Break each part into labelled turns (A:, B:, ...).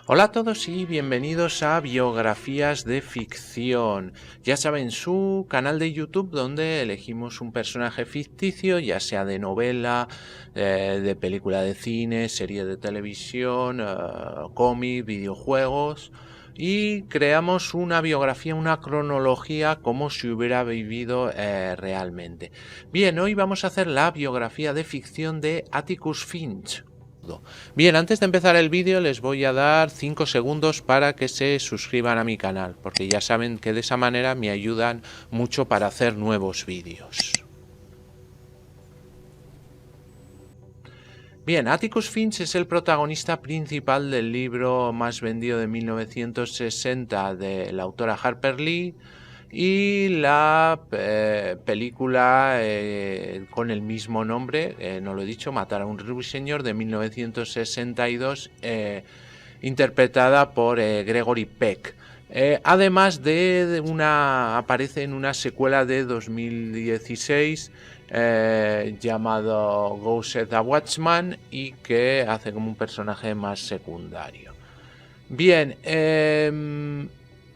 A: Hola a todos y bienvenidos a Biografías de Ficción. Ya saben, su canal de YouTube donde elegimos un personaje ficticio, ya sea de novela, de película de cine, serie de televisión, cómic, videojuegos, y creamos una biografía, una cronología como si hubiera vivido realmente. Bien, hoy vamos a hacer la biografía de ficción de Atticus Finch. Bien, antes de empezar el vídeo les voy a dar 5 segundos para que se suscriban a mi canal, porque ya saben que de esa manera me ayudan mucho para hacer nuevos vídeos. Bien, Atticus Finch es el protagonista principal del libro más vendido de 1960 de la autora Harper Lee y la película con el mismo nombre, no lo he dicho, Matar a un ruiseñor, de 1962, interpretada por Gregory Peck. Además de aparece en una secuela de 2016 llamado Ghost the Watchman, y que hace como un personaje más secundario. Bien,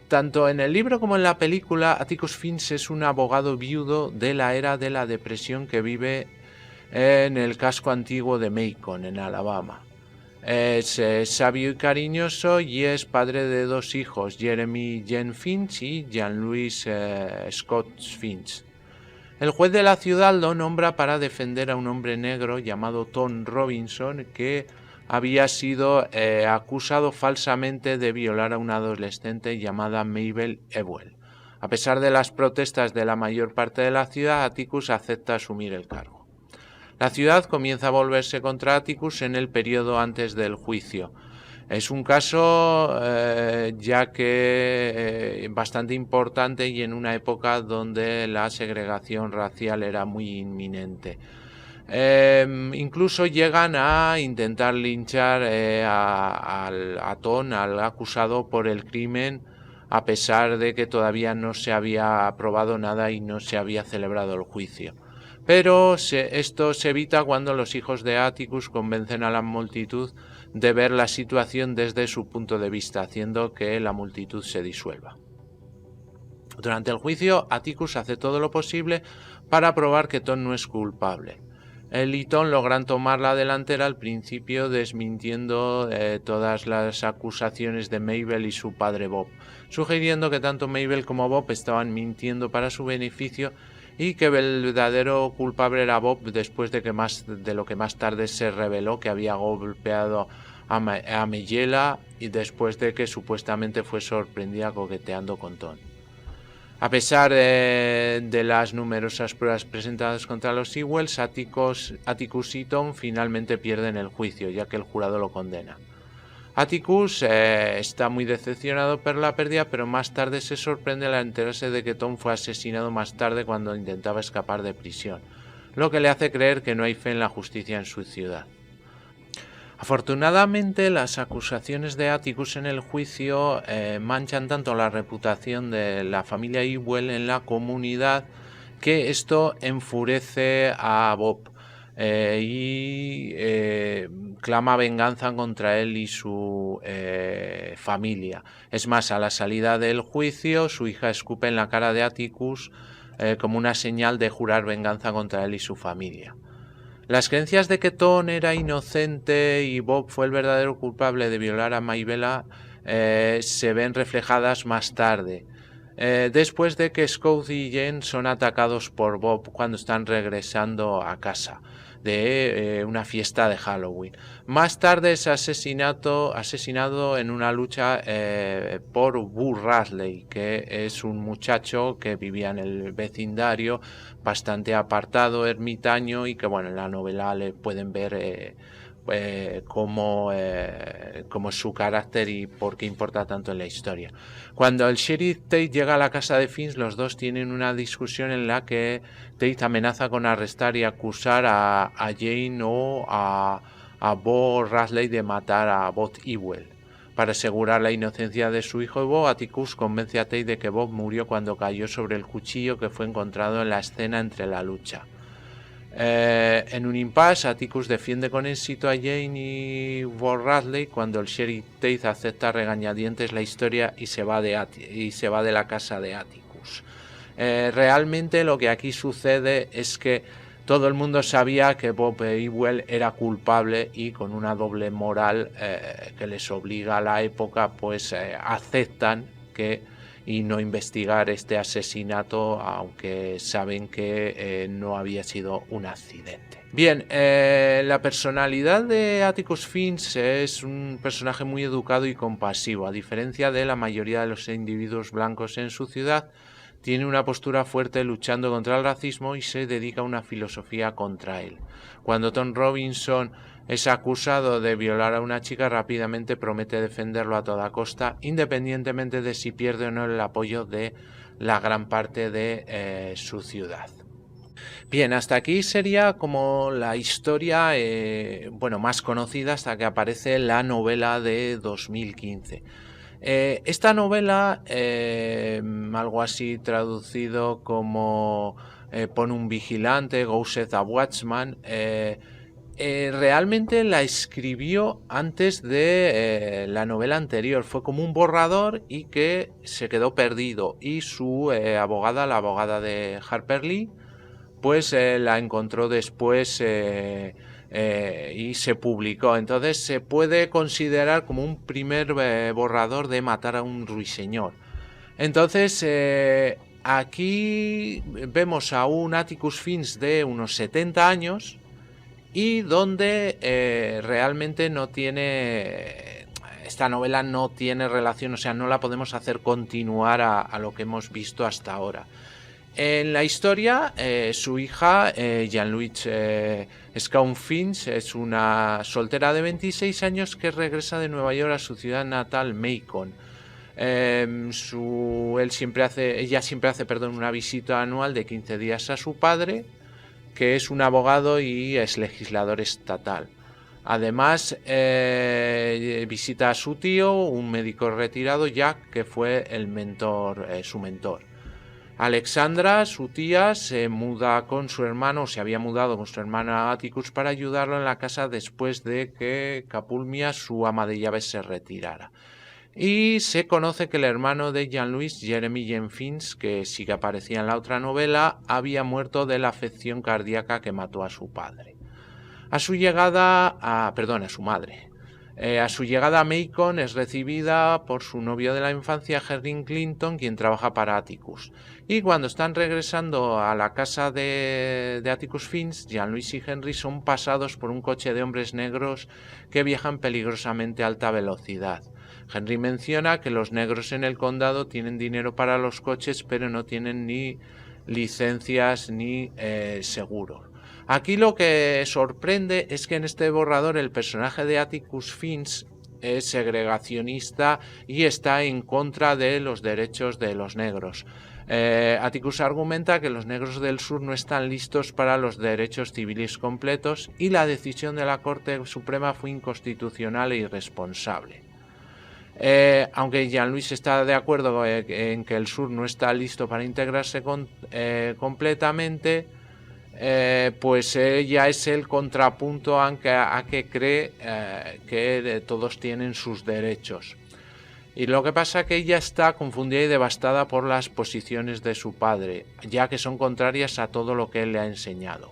A: tanto en el libro como en la película, Atticus Finch es un abogado viudo de la era de la depresión que vive en el casco antiguo de Macon, en Alabama. Es sabio y cariñoso y es padre de dos hijos, Jeremy Jean Finch y Jean-Louis Scott Finch. El juez de la ciudad lo nombra para defender a un hombre negro llamado Tom Robinson, que había sido acusado falsamente de violar a una adolescente llamada Mabel Ewell. A pesar de las protestas de la mayor parte de la ciudad, Atticus acepta asumir el cargo. La ciudad comienza a volverse contra Atticus en el periodo antes del juicio. Es un caso ya que bastante importante y en una época donde la segregación racial era muy inminente. Incluso llegan a intentar linchar a Tom, al acusado, por el crimen, a pesar de que todavía no se había probado nada y no se había celebrado el juicio. Pero esto se evita cuando los hijos de Atticus convencen a la multitud de ver la situación desde su punto de vista, haciendo que la multitud se disuelva. Durante el juicio, Atticus hace todo lo posible para probar que Tom no es culpable. Él y Tom logran tomar la delantera al principio, desmintiendo todas las acusaciones de Mabel y su padre Bob, sugiriendo que tanto Mabel como Bob estaban mintiendo para su beneficio y que el verdadero culpable era Bob, después de lo que más tarde se reveló que había golpeado a Mayela, y después de que supuestamente fue sorprendida coqueteando con Tom. A pesar de las numerosas pruebas presentadas contra los Ewells, Atticus y Tom finalmente pierden el juicio, ya que el jurado lo condena. Atticus está muy decepcionado por la pérdida, pero más tarde se sorprende al enterarse de que Tom fue asesinado más tarde cuando intentaba escapar de prisión, lo que le hace creer que no hay fe en la justicia en su ciudad. Afortunadamente, las acusaciones de Atticus en el juicio manchan tanto la reputación de la familia Ewell en la comunidad que esto enfurece a Bob y clama venganza contra él y su familia. Es más, a la salida del juicio, su hija escupe en la cara de Atticus como una señal de jurar venganza contra él y su familia. Las creencias de que Tom era inocente y Bob fue el verdadero culpable de violar a Maybella se ven reflejadas más tarde, después de que Scott y Jen son atacados por Bob cuando están regresando a casa de una fiesta de Halloween. Más tarde es asesinado en una lucha por Boo Radley, que es un muchacho que vivía en el vecindario, bastante apartado, ermitaño, y que bueno, en la novela le pueden ver cómo es su carácter y por qué importa tanto en la historia. Cuando el sheriff Tate llega a la casa de Finch, los dos tienen una discusión en la que Tate amenaza con arrestar y acusar a Jane o a Bo Radley de matar a Bob Ewell. Para asegurar la inocencia de su hijo Bob, Atticus convence a Tate de que Bob murió cuando cayó sobre el cuchillo que fue encontrado en la escena entre la lucha. En un impasse, Atticus defiende con éxito a Jane y Ward Radley cuando el sheriff Tate acepta regañadientes la historia y se va de la casa de Atticus. Realmente lo que aquí sucede es que todo el mundo sabía que Bob Ewell era culpable y con una doble moral que les obliga a la época, pues aceptan que y no investigar este asesinato, aunque saben que no había sido un accidente. Bien, la personalidad de Atticus Finch es un personaje muy educado y compasivo. A diferencia de la mayoría de los individuos blancos en su ciudad, tiene una postura fuerte luchando contra el racismo y se dedica a una filosofía contra él. Cuando Tom Robinson es acusado de violar a una chica, rápidamente promete defenderlo a toda costa, independientemente de si pierde o no el apoyo de la gran parte de su ciudad. Bien, hasta aquí sería como la historia más conocida hasta que aparece la novela de 2015. Esta novela, algo así traducido como Pon un vigilante, Go Set a Watchman, realmente la escribió antes de la novela anterior. Fue como un borrador y que se quedó perdido. Y su abogada, la abogada de Harper Lee, pues la encontró después y se publicó. Entonces se puede considerar como un primer borrador de Matar a un ruiseñor. Entonces aquí vemos a un Atticus Finch de unos 70 años y donde realmente no tiene... Esta novela no tiene relación, o sea, no la podemos hacer continuar a lo que hemos visto hasta ahora. En la historia, su hija, Jean-Louise Scaun Finch, es una soltera de 26 años que regresa de Nueva York a su ciudad natal, Macon. Ella siempre hace una visita anual de 15 días a su padre, que es un abogado y es legislador estatal. Además, visita a su tío, un médico retirado, Jack, que fue su mentor. Alexandra, su tía, se muda con su hermano, se había mudado con su hermana Atticus para ayudarlo en la casa después de que Capulmia, su ama de llaves, se retirara. Y se conoce que el hermano de Jean-Louis, Jeremy Jean Finch, que sí que aparecía en la otra novela, había muerto de la afección cardíaca que mató a su padre. A su madre. A su llegada a Macon es recibida por su novio de la infancia, Henry Clinton, quien trabaja para Atticus. Y cuando están regresando a la casa de Atticus Finch, Jean-Louis y Henry son pasados por un coche de hombres negros que viajan peligrosamente a alta velocidad. Henry menciona que los negros en el condado tienen dinero para los coches, pero no tienen ni licencias ni seguros. Aquí lo que sorprende es que en este borrador el personaje de Atticus Finch es segregacionista y está en contra de los derechos de los negros. Atticus argumenta que los negros del sur no están listos para los derechos civiles completos y la decisión de la Corte Suprema fue inconstitucional e irresponsable. Aunque Jean-Louis está de acuerdo en que el sur no está listo para integrarse completamente, pues ella es el contrapunto a que cree que todos tienen sus derechos. Y lo que pasa es que ella está confundida y devastada por las posiciones de su padre, ya que son contrarias a todo lo que él le ha enseñado.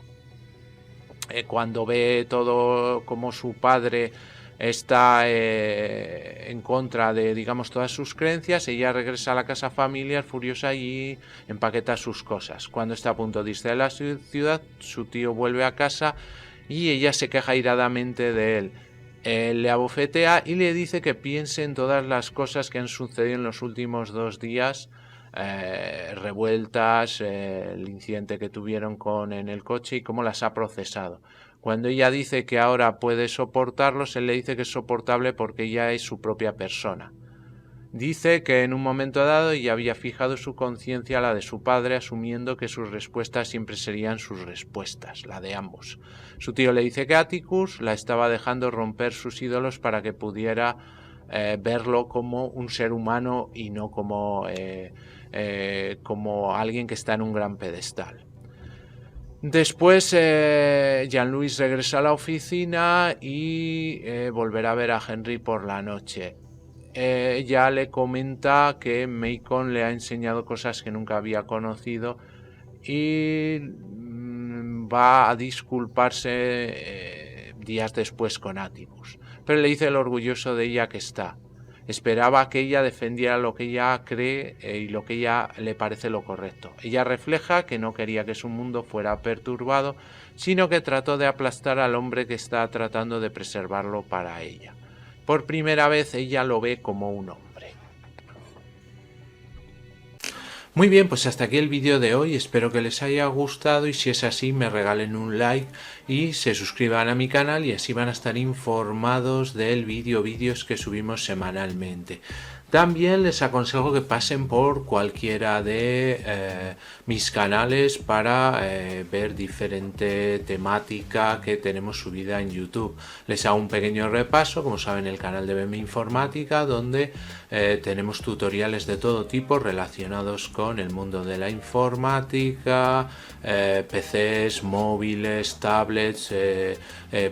A: Cuando ve todo como su padre está en contra de, digamos, todas sus creencias, ella regresa a la casa familiar furiosa y empaqueta sus cosas. Cuando está a punto de irse de la ciudad, su tío vuelve a casa y ella se queja airadamente de él. Él le abofetea y le dice que piense en todas las cosas que han sucedido en los últimos 2 días, revueltas, el incidente que tuvieron en el coche y cómo las ha procesado. Cuando ella dice que ahora puede soportarlos, él le dice que es soportable porque ella es su propia persona. Dice que en un momento dado ella había fijado su conciencia a la de su padre, asumiendo que sus respuestas siempre serían sus respuestas, la de ambos. Su tío le dice que Atticus la estaba dejando romper sus ídolos para que pudiera verlo como un ser humano y no como alguien que está en un gran pedestal. Después Jean-Louis regresa a la oficina y volverá a ver a Henry por la noche. Ella le comenta que Macon le ha enseñado cosas que nunca había conocido y va a disculparse días después con Atticus. Pero le dice el orgulloso de ella que está. Esperaba que ella defendiera lo que ella cree y lo que ella le parece lo correcto. Ella refleja que no quería que su mundo fuera perturbado, sino que trató de aplastar al hombre que está tratando de preservarlo para ella. Por primera vez ella lo ve como un hombre. Muy bien, pues hasta aquí el vídeo de hoy, espero que les haya gustado y si es así me regalen un like y se suscriban a mi canal y así van a estar informados del vídeos que subimos semanalmente. También les aconsejo que pasen por cualquiera de mis canales para ver diferente temática que tenemos subida en YouTube. Les hago un pequeño repaso, como saben, el canal de BM Informática, donde tenemos tutoriales de todo tipo relacionados con el mundo de la informática, PCs, móviles, tablets,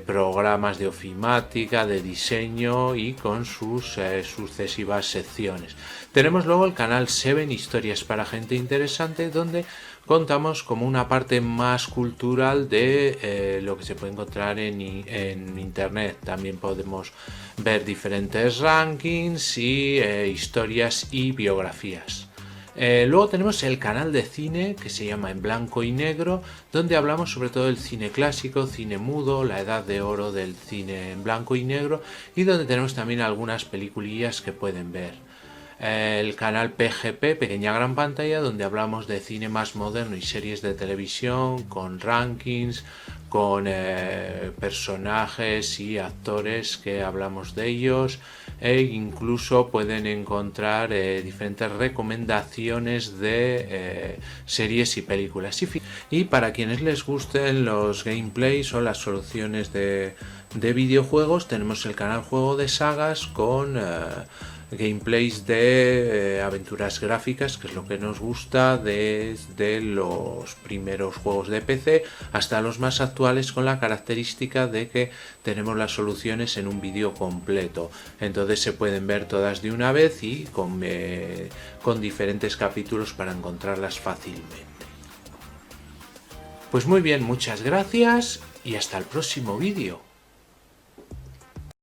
A: programas de ofimática, de diseño y con sus sucesivas secciones. Tenemos luego el canal 7 Historias para Gente Interesante, donde contamos como una parte más cultural de lo que se puede encontrar en internet. También podemos ver diferentes rankings y historias y biografías. Luego tenemos el canal de cine que se llama En Blanco y Negro, donde hablamos sobre todo del cine clásico, cine mudo, la edad de oro del cine en blanco y negro, y donde tenemos también algunas peliculillas que pueden ver. El canal PGP, Pequeña Gran Pantalla, donde hablamos de cine más moderno y series de televisión, con rankings, con personajes y actores que hablamos de ellos, e incluso pueden encontrar diferentes recomendaciones de series y películas. Y para quienes les gusten los gameplays o las soluciones de videojuegos, tenemos el canal Juego de Sagas con gameplays de aventuras gráficas, que es lo que nos gusta, desde los primeros juegos de PC hasta los más actuales, con la característica de que tenemos las soluciones en un vídeo completo, entonces se pueden ver todas de una vez y con diferentes capítulos para encontrarlas fácilmente. Pues muy bien, muchas gracias y hasta el próximo vídeo.